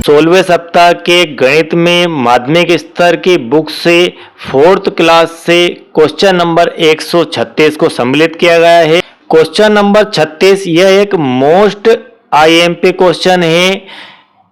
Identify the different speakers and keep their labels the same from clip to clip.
Speaker 1: 16वें सप्ताह के गणित में माध्यमिक स्तर की बुक से 4th क्लास से क्वेश्चन नंबर 136 को सम्मिलित किया गया है। क्वेश्चन नंबर 36 यह एक मोस्ट आईएमपी क्वेश्चन है।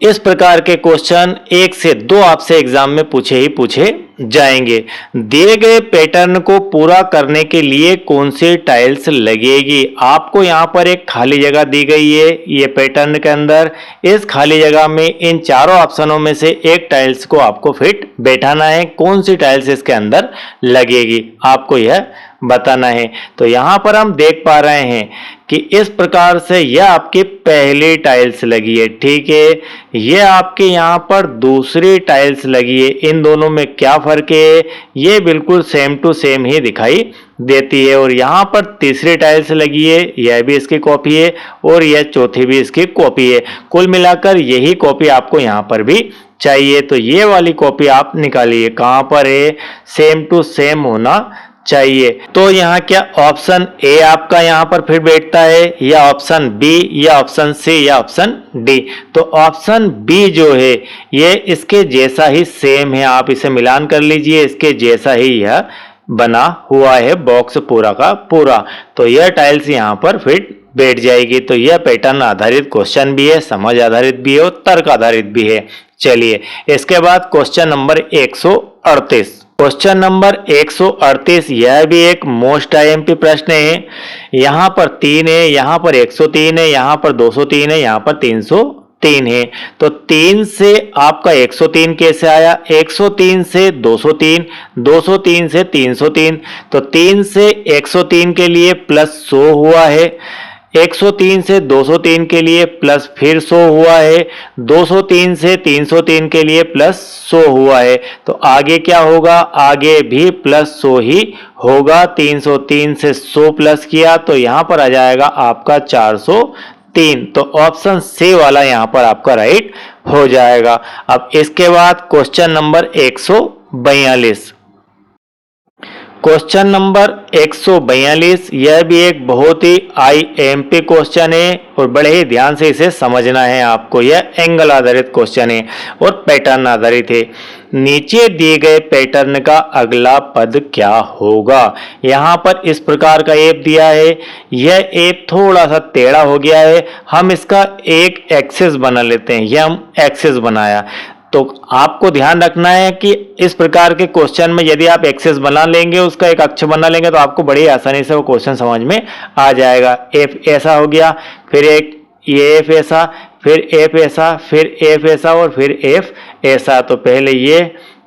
Speaker 1: इस प्रकार के क्वेश्चन 1 से 2 आपसे एग्जाम में पूछे जाएंगे। दिए गए पैटर्न को पूरा करने के लिए कौन सी टाइल्स लगेगी। आपको यहाँ पर एक खाली जगह दी गई है ये पैटर्न के अंदर। इस खाली जगह में इन चारों ऑप्शनों में से एक टाइल्स को आपको फिट बैठाना है। कौन सी टाइल्स इसके अंदर लगेगी आपको यह बताना है। तो यहाँ पर हम देख पा रहे हैं कि इस प्रकार से यह आपकी पहली टाइल्स लगी है, ठीक है। यह आपके यहाँ पर दूसरी टाइल्स लगी है। इन दोनों में क्या फर्क है, ये बिल्कुल सेम टू सेम ही दिखाई देती है। और यहाँ पर तीसरी टाइल्स लगी है, यह भी इसकी कॉपी है और यह चौथी भी इसकी कॉपी है। कुल मिलाकर यही कॉपी आपको यहाँ पर भी चाहिए। तो ये वाली कॉपी आप निकालिए, कहाँ पर है, सेम टू सेम होना चाहिए। तो यहाँ क्या ऑप्शन ए आपका यहाँ पर फिर बैठता है, या ऑप्शन बी, या ऑप्शन सी, या ऑप्शन डी। तो ऑप्शन बी जो है ये इसके जैसा ही सेम है, आप इसे मिलान कर लीजिए, इसके जैसा ही यह बना हुआ है बॉक्स पूरा का पूरा। तो यह टाइल्स यहाँ पर फिट बैठ जाएगी। तो यह पैटर्न आधारित क्वेश्चन भी है, समझ आधारित भी है और तर्क आधारित भी है। चलिए इसके बाद क्वेश्चन नंबर 138। क्वेश्चन नंबर 138 यह भी एक मोस्ट आईएमपी प्रश्न है। यहाँ पर 3 है, यहाँ पर 103 है, यहाँ पर 203 है, यहाँ पर 303 है। तो 3 से आपका 103 कैसे आया, 103 से 203, 203 से 303। तो 3 से 103 के लिए प्लस 100 हुआ है, 103 से 203 के लिए प्लस फिर 100 हुआ है, 203 से 303 के लिए प्लस 100 हुआ है। तो आगे क्या होगा, आगे भी प्लस 100 ही होगा। 303 से 100 प्लस किया तो यहाँ पर आ जाएगा आपका 403। तो ऑप्शन सी वाला यहाँ पर आपका राइट हो जाएगा। अब इसके बाद क्वेश्चन नंबर 142। क्वेश्चन नंबर 142 यह भी एक बहुत ही आईएमपी क्वेश्चन है और बड़े ही ध्यान से इसे समझना है आपको। यह एंगल आधारित क्वेश्चन है और पैटर्न आधारित है। नीचे दिए गए पैटर्न का अगला पद क्या होगा। यहाँ पर इस प्रकार का एप दिया है, यह एप थोड़ा सा टेढ़ा हो गया है। हम इसका एक एक्सिस बना लेते हैं, यह हम एक्सिस बनाया। तो आपको ध्यान रखना है कि इस प्रकार के क्वेश्चन में यदि आप एक्सिस बना लेंगे, उसका एक अक्ष बना लेंगे, तो आपको बड़ी आसानी से वो क्वेश्चन समझ में आ जाएगा। एफ ऐसा हो गया, फिर एक ये एफ ऐसा, फिर एफ ऐसा, फिर एफ ऐसा और फिर एफ ऐसा। तो पहले ये,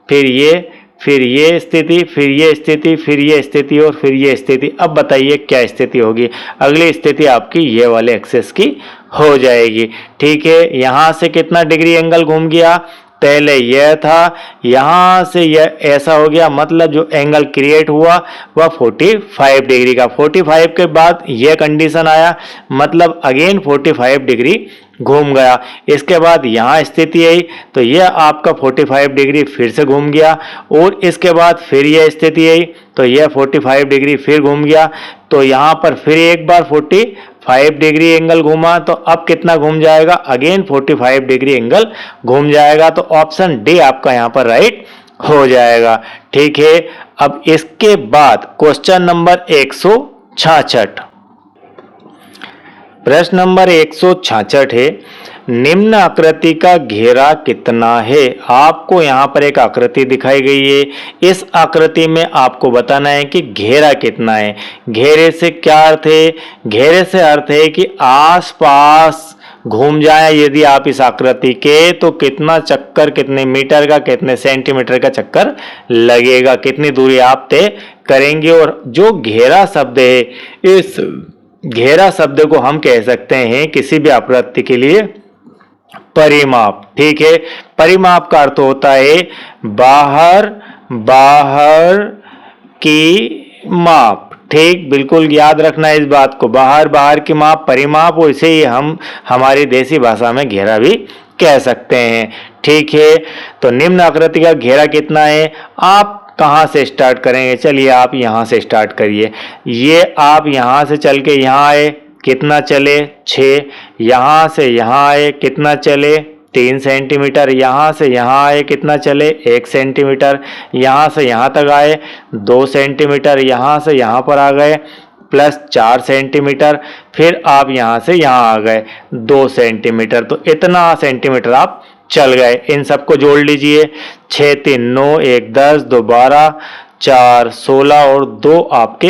Speaker 1: फिर ये, फिर ये स्थिति, फिर ये स्थिति, फिर ये स्थिति और फिर ये स्थिति। अब बताइए क्या स्थिति होगी। अगली स्थिति आपकी ये वाले एक्सिस की हो जाएगी, ठीक है। यहाँ से कितना डिग्री एंगल घूम गया, पहले यह था, यहाँ से यह ऐसा हो गया, मतलब जो एंगल क्रिएट हुआ वह 45 डिग्री का। 45 के बाद यह कंडीशन आया, मतलब अगेन 45 डिग्री घूम गया। इसके बाद यहाँ स्थिति आई तो यह आपका 45 डिग्री फिर से घूम गया और इसके बाद फिर यह स्थिति आई तो यह 45 डिग्री फिर घूम गया। तो यहाँ पर फिर एक बार 45 डिग्री एंगल घूमा, तो अब कितना घूम जाएगा, अगेन 45 डिग्री एंगल घूम जाएगा। तो ऑप्शन डी आपका यहाँ पर राइट हो जाएगा, ठीक है। अब इसके बाद क्वेश्चन नंबर 166। प्रश्न नंबर 166 है, निम्न आकृति का घेरा कितना है। आपको यहाँ पर एक आकृति दिखाई गई है, इस आकृति में आपको बताना है कि घेरा कितना है। घेरे से क्या अर्थ है, घेरे से अर्थ है कि आसपास घूम जाए यदि आप इस आकृति के, तो कितना चक्कर, कितने मीटर का, कितने सेंटीमीटर का चक्कर लगेगा, कितनी दूरी आप तय करेंगे। और जो घेरा शब्द है, इस घेरा शब्द को हम कह सकते हैं किसी भी आकृति के लिए परिमाप, ठीक है। परिमाप का अर्थ होता है बाहर की माप, ठीक, बिल्कुल याद रखना इस बात को। बाहर की माप परिमाप, और इसे ही हम हमारी देसी भाषा में घेरा भी कह सकते हैं। ठीक है, तो निम्न आकृति का घेरा कितना है? आप कहाँ से स्टार्ट करेंगे? चलिए आप यहाँ से स्टार्ट करिए। ये आप यहाँ से चल के यहाँ आए, कितना चले? 6। यहाँ से यहाँ आए, कितना चले? 3 सेंटीमीटर। यहाँ से यहाँ आए, कितना चले? 1 सेंटीमीटर। यहाँ से यहाँ तक आए 2 सेंटीमीटर। यहाँ से यहाँ पर आ गए प्लस 4 सेंटीमीटर। फिर आप यहाँ से यहाँ आ गए 2 सेंटीमीटर। तो इतना सेंटीमीटर आप चल गए। इन सबको जोड़ लीजिए। 6 3 9, 1 10, 2 12, 4 16 और 2 आपके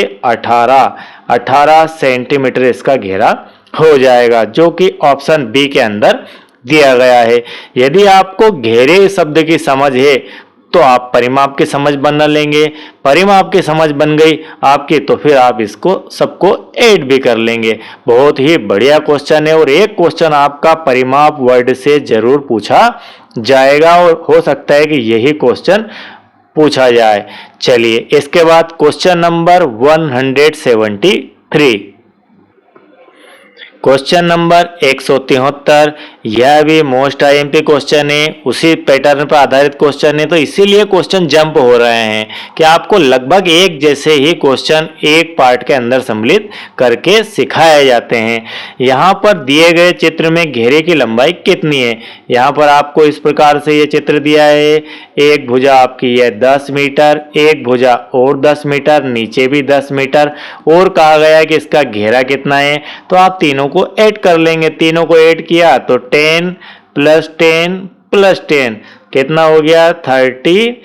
Speaker 1: 18 सेंटीमीटर इसका घेरा हो जाएगा, जो कि ऑप्शन बी के अंदर दिया गया है। यदि आपको घेरे शब्द की समझ है तो आप परिमाप की समझ बना लेंगे। परिमाप की समझ बन गई आपकी तो फिर आप इसको सबको ऐड भी कर लेंगे। बहुत ही बढ़िया क्वेश्चन है, और एक क्वेश्चन आपका परिमाप वर्ड से जरूर पूछा जाएगा, और हो सकता है कि यही क्वेश्चन पूछा जाए। चलिए इसके बाद क्वेश्चन नंबर 173। क्वेश्चन नंबर 173, यह भी मोस्ट आईएमपी क्वेश्चन है, उसी पैटर्न पर आधारित क्वेश्चन है, तो इसीलिए क्वेश्चन जंप हो रहे हैं कि आपको लगभग एक जैसे ही क्वेश्चन एक पार्ट के अंदर सम्मिलित करके सिखाए जाते हैं। यहाँ पर दिए गए चित्र में घेरे की लंबाई कितनी है? यहाँ पर आपको इस प्रकार से ये चित्र दिया है। एक भुजा आपकी है 10 मीटर, एक भुजा और 10 मीटर, नीचे भी 10 मीटर, और कहा गया कि इसका घेरा कितना है। तो आप तीनों को ऐड कर लेंगे। तीनों को ऐड किया तो 10 + 10 + 10 कितना हो गया? 30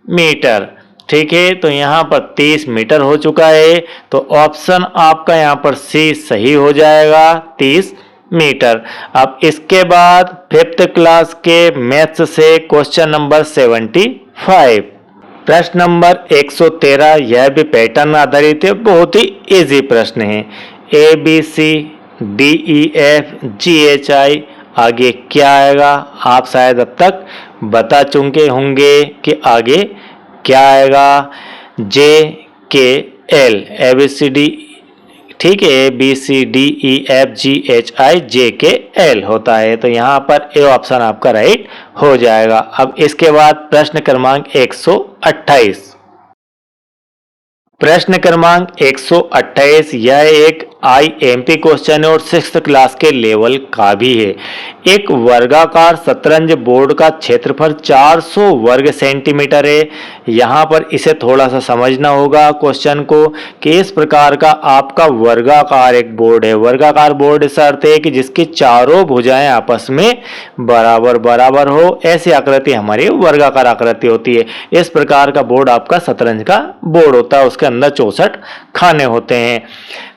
Speaker 1: मीटर। ठीक है, तो यहाँ पर 30 मीटर हो चुका है। तो ऑप्शन आपका यहाँ पर सी सही हो जाएगा, 30 मीटर। अब इसके बाद 5th क्लास के मैथ्स से क्वेश्चन नंबर 75। प्रश्न नंबर 113, यह भी पैटर्न आधारित है, बहुत ही इजी प्रश्न है। ABCDEFGHI, आगे क्या आएगा? आप शायद अब तक बता चुके होंगे कि आगे क्या आएगा। JKL, ABCD, ठीक है, ABCDEFGHI JKL होता है। तो यहाँ पर ए ऑप्शन आपका राइट हो जाएगा। अब इसके बाद प्रश्न क्रमांक 128। प्रश्न क्रमांक 128, यह एक आईएमपी क्वेश्चन है और 6th क्लास के लेवल का भी है। एक वर्गाकार शतरंज बोर्ड का क्षेत्रफल 400 वर्ग सेंटीमीटर है। यहाँ पर इसे थोड़ा सा समझना होगा क्वेश्चन को कि इस प्रकार का आपका वर्गाकार एक बोर्ड है। वर्गाकार बोर्ड इसका अर्थ है कि जिसकी चारों भुजाएं आपस में बराबर बराबर हो, ऐसी आकृति हमारी वर्गाकार आकृति होती है। इस प्रकार का बोर्ड आपका शतरंज का बोर्ड होता है, उसके अंदर 64 खाने होते हैं।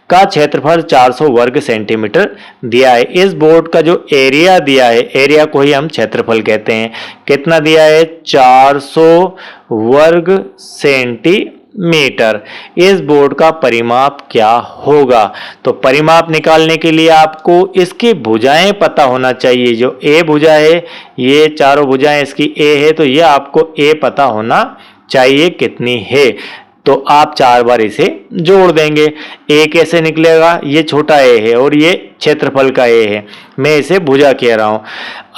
Speaker 1: का क्षेत्रफल 400 वर्ग सेंटीमीटर दिया है। इस बोर्ड का जो एरिया दिया है, एरिया को ही हम क्षेत्रफल कहते हैं, कितना दिया है? 400 वर्ग सेंटीमीटर। इस बोर्ड का परिमाप क्या होगा? तो परिमाप निकालने के लिए आपको इसकी भुजाएं पता होना चाहिए। जो ए भुजा है, ये चारों भुजाएं इसकी ए है, तो ये आपको ए पता होना चाहिए कितनी है। तो आप 4 बार इसे जोड़ देंगे। ए कैसे निकलेगा? ये छोटा ए है और ये क्षेत्रफल का ए है, मैं इसे भुजा कह रहा हूं।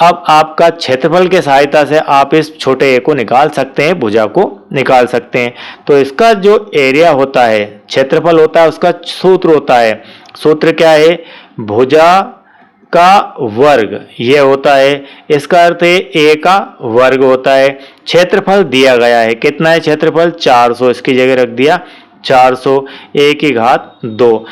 Speaker 1: अब आपका क्षेत्रफल के सहायता से आप इस छोटे ए को निकाल सकते हैं, भुजा को निकाल सकते हैं। तो इसका जो एरिया होता है, क्षेत्रफल होता है, उसका सूत्र होता है। सूत्र क्या है? भुजा का वर्ग ये होता है। इसका अर्थ है ए का वर्ग होता है। क्षेत्रफल दिया गया है, कितना है क्षेत्रफल? 400, इसकी जगह रख दिया 400, ए की घात 2।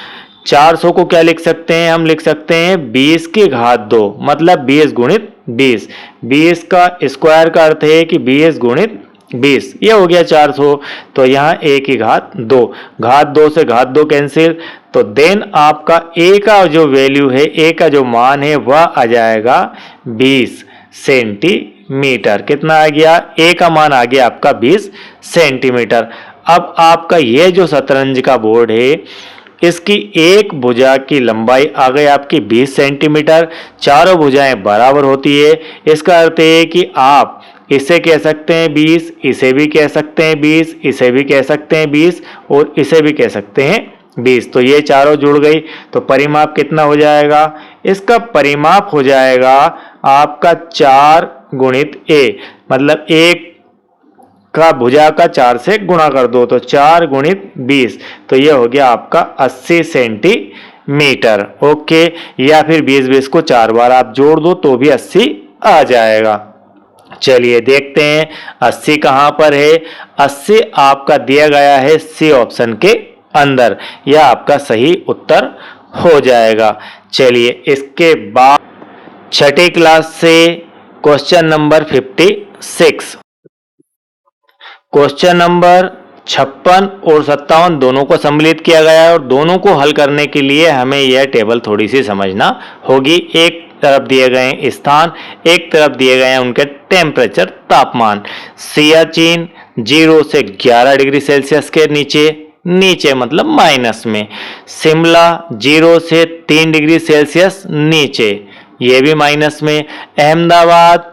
Speaker 1: 400 को क्या लिख सकते हैं? हम लिख सकते हैं 20 की घात 2, मतलब 20 गुणित 20। 20 का स्क्वायर का अर्थ है कि 20 गुणित 20, ये हो गया 400। तो यहाँ ए की घात 2, घात 2 से घात 2 कैंसिल, तो देन आपका ए का जो वैल्यू है, ए का जो मान है वह आ जाएगा 20 सेंटीमीटर। कितना आ गया? ए का मान आ गया आपका 20 सेंटीमीटर। अब आपका ये जो शतरंज का बोर्ड है, इसकी एक भुजा की लंबाई आ गई आपकी 20 सेंटीमीटर। चारों भुजाएं बराबर होती है। इसका अर्थ है कि आप इसे कह सकते हैं 20, इसे भी कह सकते हैं 20, इसे भी कह सकते हैं 20 और इसे भी कह सकते हैं 20। तो ये चारों जुड़ गई, तो परिमाप कितना हो जाएगा? इसका परिमाप हो जाएगा आपका 4 गुणित a, मतलब 1 का भुजा का 4 से गुणा कर दो, तो 4 गुणित 20, तो ये हो गया आपका 80 सेंटीमीटर। ओके, या फिर 20 को 4 बार आप जोड़ दो तो भी 80 आ जाएगा। चलिए देखते हैं 80 कहां पर है। 80 आपका दिया गया है सी ऑप्शन के अंदर, यह आपका सही उत्तर हो जाएगा। चलिए इसके बाद छठी क्लास से क्वेश्चन नंबर 56। क्वेश्चन नंबर 56 और 57 दोनों को सम्मिलित किया गया है, और दोनों को हल करने के लिए हमें यह टेबल थोड़ी सी समझना होगी। एक तरफ दिए गए हैं स्थान, एक तरफ दिए गए हैं उनके टेम्परेचर, तापमान। सियाचिन 0 से 11 डिग्री सेल्सियस के नीचे, नीचे मतलब माइनस में। शिमला 0 से 3 डिग्री सेल्सियस नीचे, ये भी माइनस में। अहमदाबाद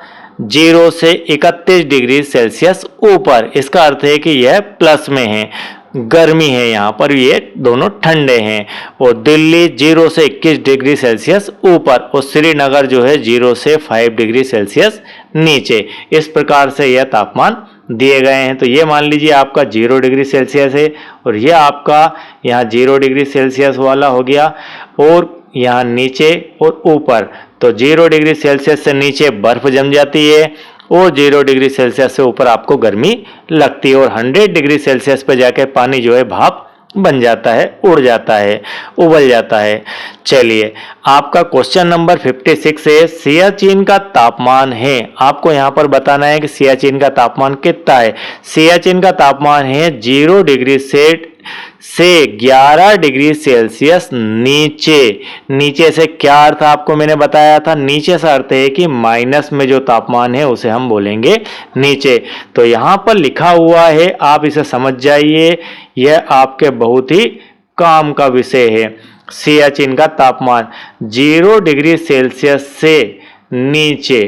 Speaker 1: 0 से 31 डिग्री सेल्सियस ऊपर, इसका अर्थ है कि यह प्लस में है, गर्मी है यहाँ पर, ये दोनों ठंडे हैं। और दिल्ली 0 से 21 डिग्री सेल्सियस ऊपर, और श्रीनगर जो है 0 से 5 डिग्री सेल्सियस नीचे। इस प्रकार से यह तापमान दिए गए हैं। तो ये मान लीजिए आपका 0 डिग्री सेल्सियस है, और यह आपका यहाँ 0 डिग्री सेल्सियस वाला हो गया, और यहाँ नीचे और ऊपर, तो 0 डिग्री सेल्सियस से नीचे बर्फ जम जाती है, और 0 डिग्री सेल्सियस से ऊपर आपको गर्मी लगती है, और 100 डिग्री सेल्सियस पे जाके पानी जो है भाप बन जाता है, उड़ जाता है, उबल जाता है। चलिए आपका क्वेश्चन नंबर 56 है, सियाचिन का तापमान है। आपको यहाँ पर बताना है कि सियाचिन का तापमान कितना है। सियाचिन का तापमान है 0 डिग्री से 11 डिग्री सेल्सियस नीचे। नीचे से क्या अर्थ आपको मैंने बताया था? नीचे से अर्थ है कि माइनस में जो तापमान है उसे हम बोलेंगे नीचे। तो यहाँ पर लिखा हुआ है, आप इसे समझ जाइए, यह आपके बहुत ही काम का विषय है। सियाचिन का तापमान 0 डिग्री सेल्सियस से नीचे,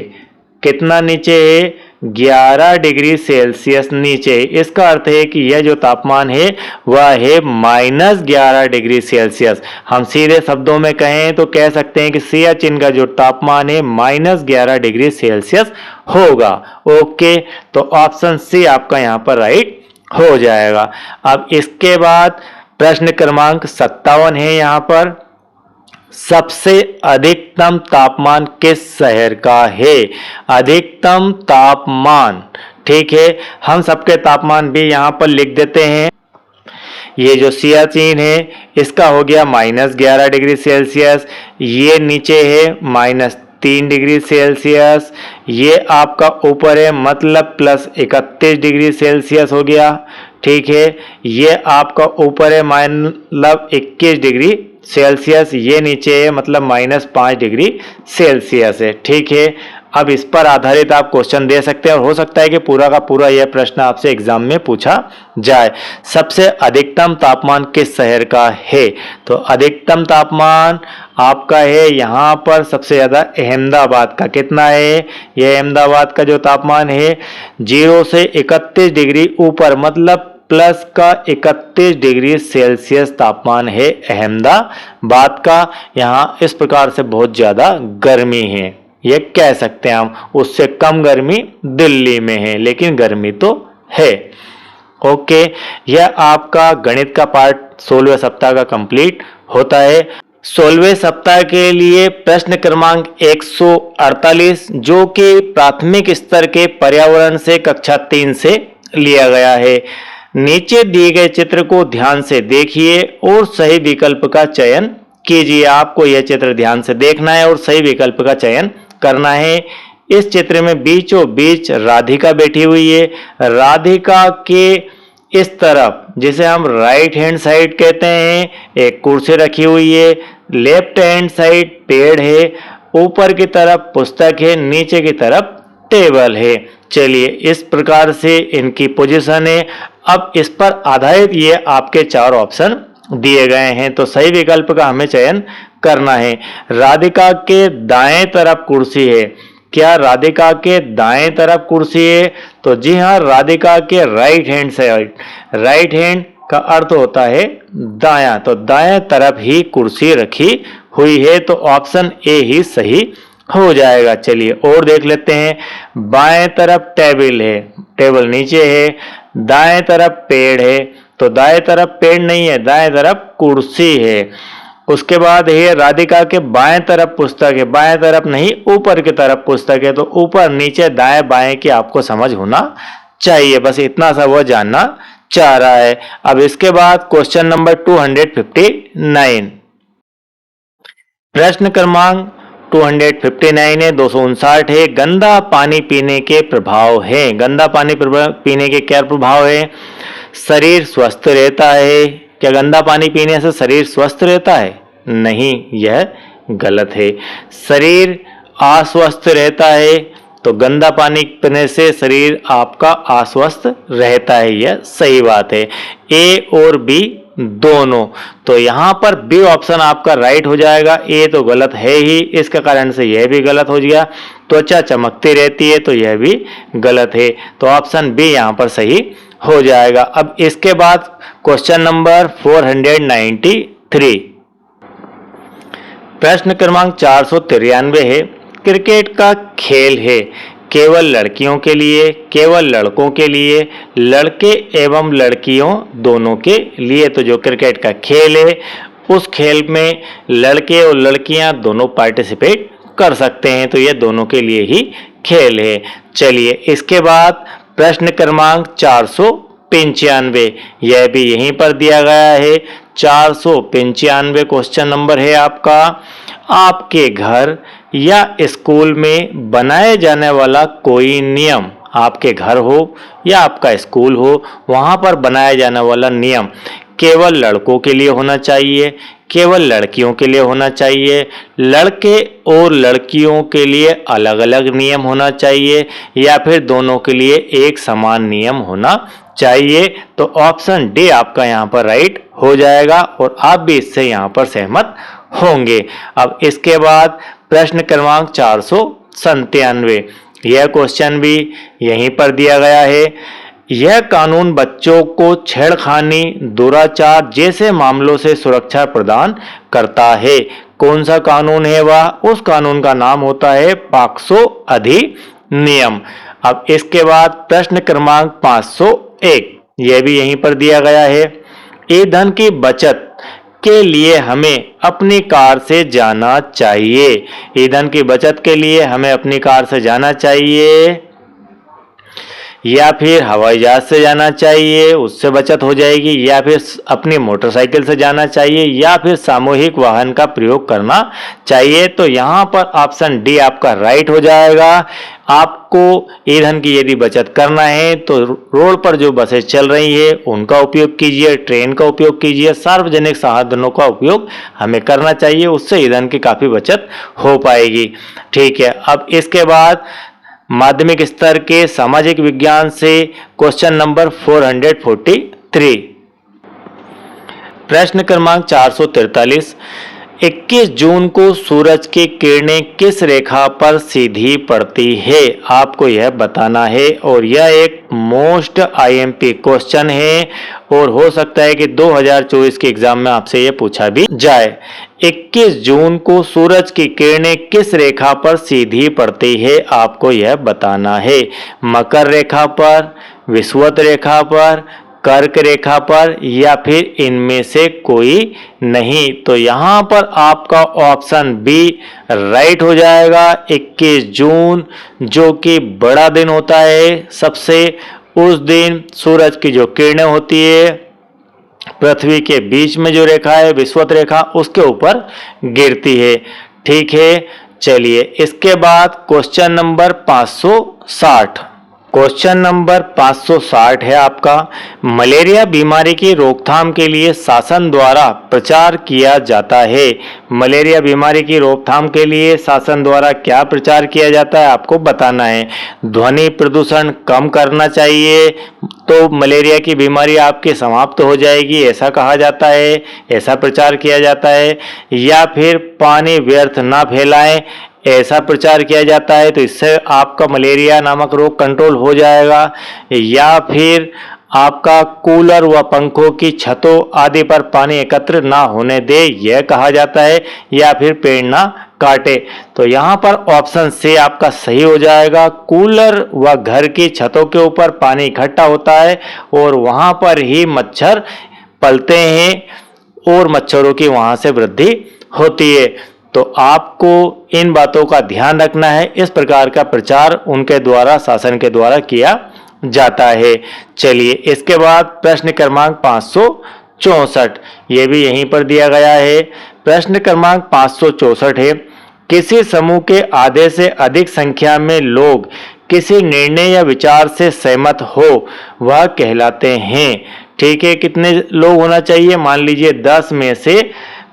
Speaker 1: कितना नीचे है? 11 डिग्री सेल्सियस नीचे। इसका अर्थ है कि यह जो तापमान है वह है -11 डिग्री सेल्सियस। हम सीधे शब्दों में कहें तो कह सकते हैं कि सियाचिन का जो तापमान है -11 डिग्री सेल्सियस होगा। ओके, तो ऑप्शन सी आपका यहाँ पर राइट हो जाएगा। अब इसके बाद प्रश्न क्रमांक 57 है। यहाँ पर सबसे अधिकतम तापमान किस शहर का है? अधिकतम तापमान, ठीक है, हम सबके तापमान भी यहाँ पर लिख देते हैं। ये जो सियाचिन है इसका हो गया -11 डिग्री सेल्सियस, ये नीचे है -3 डिग्री सेल्सियस, ये आपका ऊपर है मतलब +31 डिग्री सेल्सियस हो गया, ठीक है। ये आपका ऊपर है मतलब 21 डिग्री सेल्सियस, ये नीचे है मतलब -5 डिग्री सेल्सियस है, ठीक है। अब इस पर आधारित आप क्वेश्चन दे सकते हैं, और हो सकता है कि पूरा का पूरा यह प्रश्न आपसे एग्जाम में पूछा जाए। सबसे अधिकतम तापमान किस शहर का है? तो अधिकतम तापमान आपका है यहाँ पर सबसे ज्यादा अहमदाबाद का। कितना है? यह अहमदाबाद का जो तापमान है 0 से 31 डिग्री ऊपर, मतलब प्लस का 31 डिग्री सेल्सियस तापमान है अहमदाबाद का। यहाँ इस प्रकार से बहुत ज्यादा गर्मी है, ये कह सकते हैं हम। उससे कम गर्मी दिल्ली में है, लेकिन गर्मी तो है। ओके, यह आपका गणित का पार्ट 16वें सप्ताह का कंप्लीट होता है। 16वें सप्ताह के लिए प्रश्न क्रमांक 148, जो कि प्राथमिक स्तर के पर्यावरण से कक्षा 3 से लिया गया है। नीचे दिए गए चित्र को ध्यान से देखिए और सही विकल्प का चयन कीजिए। आपको यह चित्र ध्यान से देखना है और सही विकल्प का चयन करना है। इस चित्र में बीचों बीच राधिका बैठी हुई है। राधिका के इस तरफ, जिसे हम राइट हैंड साइड कहते हैं, एक कुर्सी रखी हुई है। लेफ्ट हैंड साइड पेड़ है, ऊपर की तरफ पुस्तक है, नीचे की तरफ टेबल है। चलिए इस प्रकार से इनकी पोजीशन है। अब इस पर आधारित ये आपके 4 ऑप्शन दिए गए हैं, तो सही विकल्प का हमें चयन करना है। राधिका के दाएं तरफ कुर्सी है। क्या राधिका के दाएं तरफ कुर्सी है? तो जी हाँ, राधिका के right hand side, right hand का अर्थ होता है दायां, तो दाएं तरफ ही कुर्सी रखी हुई है, तो ऑप्शन ए ही सही हो जाएगा। चलिए और देख लेते हैं। बाएं तरफ टेबल है, टेबल नीचे है। दाएं तरफ पेड़ है, तो दाएं तरफ पेड़ नहीं है, दाएं तरफ कुर्सी है। उसके बाद है राधिका के बाएं तरफ पुस्तक है, बाएं तरफ नहीं ऊपर की तरफ पुस्तक है, तो ऊपर नीचे दाएं बाएं की आपको समझ होना चाहिए। बस इतना सा वो जानना चाह रहा है। अब इसके बाद क्वेश्चन नंबर 259, प्रश्न क्रमांक 259 है, 259 है। गंदा पानी पीने के प्रभाव है। गंदा पानी पीने के क्या प्रभाव है? शरीर स्वस्थ रहता है। क्या गंदा पानी पीने से शरीर स्वस्थ रहता है? नहीं, यह गलत है। शरीर अस्वस्थ रहता है, तो गंदा पानी पीने से शरीर आपका अस्वस्थ रहता है, यह सही बात है। ए और बी दोनों, तो यहां पर बी ऑप्शन आपका राइट हो जाएगा। ए तो गलत है ही, इसके कारण से यह भी गलत हो गया। त्वचा चमकती रहती है, तो यह भी गलत है, तो ऑप्शन बी यहां पर सही हो जाएगा। अब इसके बाद क्वेश्चन नंबर 493, प्रश्न क्रमांक 493 है। क्रिकेट का खेल है, केवल लड़कियों के लिए, केवल लड़कों के लिए, लड़के एवं लड़कियों दोनों के लिए। तो जो क्रिकेट का खेल है, उस खेल में लड़के और लड़कियां दोनों पार्टिसिपेट कर सकते हैं, तो ये दोनों के लिए ही खेल है। चलिए इसके बाद प्रश्न क्रमांक 495, यह भी यहीं पर दिया गया है। 495 क्वेश्चन नंबर है आपका। आपके घर या स्कूल में बनाए जाने वाला कोई नियम, आपके घर हो या आपका स्कूल हो, वहां पर बनाया जाने वाला नियम केवल लड़कों के लिए होना चाहिए, केवल लड़कियों के लिए होना चाहिए, लड़के और लड़कियों के लिए अलग अलग नियम होना चाहिए, या फिर दोनों के लिए एक समान नियम होना चाहिए। तो ऑप्शन डी आपका यहाँ पर राइट हो जाएगा, और आप भी इससे यहाँ पर सहमत होंगे। अब इसके बाद प्रश्न क्रमांक 497, यह क्वेश्चन भी यहीं पर दिया गया है। यह कानून बच्चों को छेड़खानी, दुराचार जैसे मामलों से सुरक्षा प्रदान करता है। कौन सा कानून है वह? उस कानून का नाम होता है पॉक्सो अधिनियम। अब इसके बाद प्रश्न क्रमांक 501, यह भी यहीं पर दिया गया है। ईंधन की बचत के लिए हमें अपनी कार से जाना चाहिए। ईंधन की बचत के लिए हमें अपनी कार से जाना चाहिए, या फिर हवाई जहाज से जाना चाहिए, उससे बचत हो जाएगी, या फिर अपनी मोटरसाइकिल से जाना चाहिए, या फिर सामूहिक वाहन का प्रयोग करना चाहिए। तो यहाँ पर ऑप्शन डी आपका राइट हो जाएगा। आपको ईंधन की यदि बचत करना है तो रोड पर जो बसें चल रही है उनका उपयोग कीजिए, ट्रेन का उपयोग कीजिए, सार्वजनिक साधनों का उपयोग हमें करना चाहिए, उससे ईंधन की काफ़ी बचत हो पाएगी। ठीक है, अब इसके बाद माध्यमिक स्तर के सामाजिक विज्ञान से क्वेश्चन नंबर 443, प्रश्न क्रमांक 443, 21 जून को सूरज की किरणें किस रेखा पर सीधी पड़ती है? आपको यह बताना है, और यह एक मोस्ट आईएमपी क्वेश्चन है, और हो सकता है कि 2024 के एग्जाम में आपसे यह पूछा भी जाए। 21 जून को सूरज की किरणें किस रेखा पर सीधी पड़ती है? आपको यह बताना है। मकर रेखा पर, विषुवत रेखा पर, कर्क रेखा पर, या फिर इनमें से कोई नहीं। तो यहाँ पर आपका ऑप्शन बी राइट हो जाएगा। 21 जून जो कि बड़ा दिन होता है सबसे, उस दिन सूरज की जो किरणें होती है पृथ्वी के बीच में जो रेखा है विषुवत रेखा, उसके ऊपर गिरती है। ठीक है, चलिए इसके बाद क्वेश्चन नंबर 560, क्वेश्चन नंबर 560 है आपका। मलेरिया बीमारी की रोकथाम के लिए शासन द्वारा प्रचार किया जाता है। मलेरिया बीमारी की रोकथाम के लिए शासन द्वारा क्या प्रचार किया जाता है आपको बताना है। ध्वनि प्रदूषण कम करना चाहिए तो मलेरिया की बीमारी आपकी समाप्त हो जाएगी, ऐसा कहा जाता है, ऐसा प्रचार किया जाता है। या फिर पानी व्यर्थ ना फैलाएं, ऐसा प्रचार किया जाता है, तो इससे आपका मलेरिया नामक रोग कंट्रोल हो जाएगा। या फिर आपका कूलर व पंखों की छतों आदि पर पानी एकत्र ना होने दे, यह कहा जाता है, या फिर पेड़ ना काटे। तो यहाँ पर ऑप्शन से आपका सही हो जाएगा। कूलर व घर की छतों के ऊपर पानी इकट्ठा होता है और वहां पर ही मच्छर पलते हैं और मच्छरों की वहां से वृद्धि होती है। तो आपको इन बातों का ध्यान रखना है। इस प्रकार का प्रचार उनके द्वारा, शासन के द्वारा किया जाता है। चलिए इसके बाद प्रश्न क्रमांक 564, ये भी यहीं पर दिया गया है। प्रश्न क्रमांक 564 है, किसी समूह के आधे से अधिक संख्या में लोग किसी निर्णय या विचार से सहमत हो वह कहलाते हैं। ठीक है, कितने लोग होना चाहिए? मान लीजिए 10 में से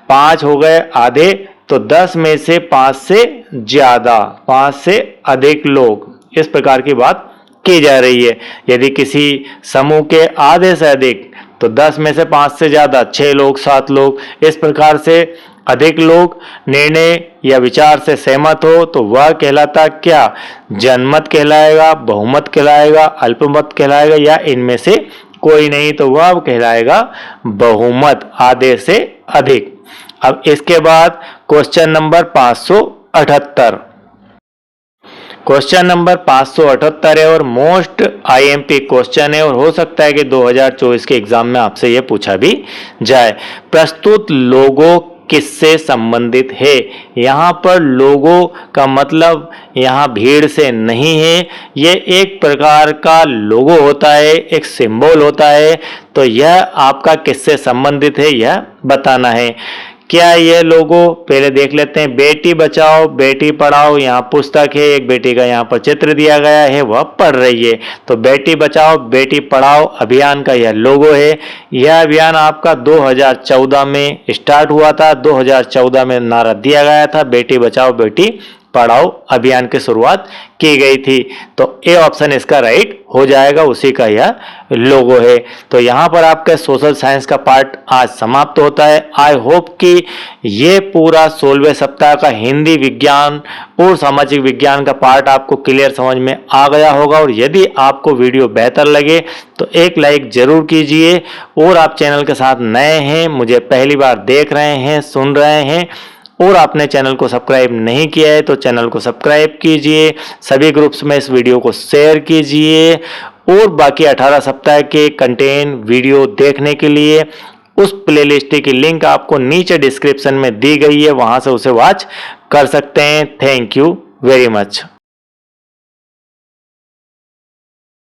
Speaker 1: 5 हो गए आधे, तो 10 में से 5 से ज्यादा, 5 से अधिक लोग, इस प्रकार की बात की जा रही है। यदि किसी समूह के आधे से अधिक, तो 10 में से 5 से ज्यादा 6 लोग, 7 लोग, इस प्रकार से अधिक लोग निर्णय या विचार से सहमत हो तो वह कहलाता क्या? जनमत कहलाएगा, बहुमत कहलाएगा, अल्पमत कहलाएगा, या इनमें से कोई नहीं, तो वह कहलाएगा बहुमत, आधे से अधिक। अब इसके बाद क्वेश्चन नंबर 578। क्वेश्चन नंबर 578 है और मोस्ट आईएमपी क्वेश्चन है और हो सकता है कि 2024 के एग्जाम में आपसे यह पूछा भी जाए। प्रस्तुत लोगो किससे संबंधित है? यहाँ पर लोगो का मतलब यहाँ भीड़ से नहीं है, ये एक प्रकार का लोगो होता है, एक सिंबल होता है। तो यह आपका किससे संबंधित है यह बताना है। क्या यह लोगो, पहले देख लेते हैं। बेटी बचाओ बेटी पढ़ाओ, यहाँ पुस्तक है, एक बेटी का यहाँ पर चित्र दिया गया है, वह पढ़ रही है। तो बेटी बचाओ बेटी पढ़ाओ अभियान का यह लोगो है। यह अभियान आपका 2014 में स्टार्ट हुआ था। 2014 में नारा दिया गया था, बेटी बचाओ बेटी पढ़ाओ अभियान की शुरुआत की गई थी। तो ए ऑप्शन इसका राइट हो जाएगा, उसी का यह लोगो है। तो यहाँ पर आपका सोशल साइंस का पार्ट आज समाप्त होता है। आई होप कि ये पूरा 16वें सप्ताह का हिंदी, विज्ञान और सामाजिक विज्ञान का पार्ट आपको क्लियर समझ में आ गया होगा। और यदि आपको वीडियो बेहतर लगे तो एक लाइक जरूर कीजिए। और आप चैनल के साथ नए हैं, मुझे पहली बार देख रहे हैं, सुन रहे हैं और आपने चैनल को सब्सक्राइब नहीं किया है तो चैनल को सब्सक्राइब कीजिए, सभी ग्रुप्स में इस वीडियो को शेयर कीजिए। और बाकी 18 सप्ताह के कंटेंट वीडियो देखने के लिए उस प्लेलिस्ट की लिंक आपको नीचे डिस्क्रिप्शन में दी गई है, वहां से उसे वॉच कर सकते हैं। Thank you very much.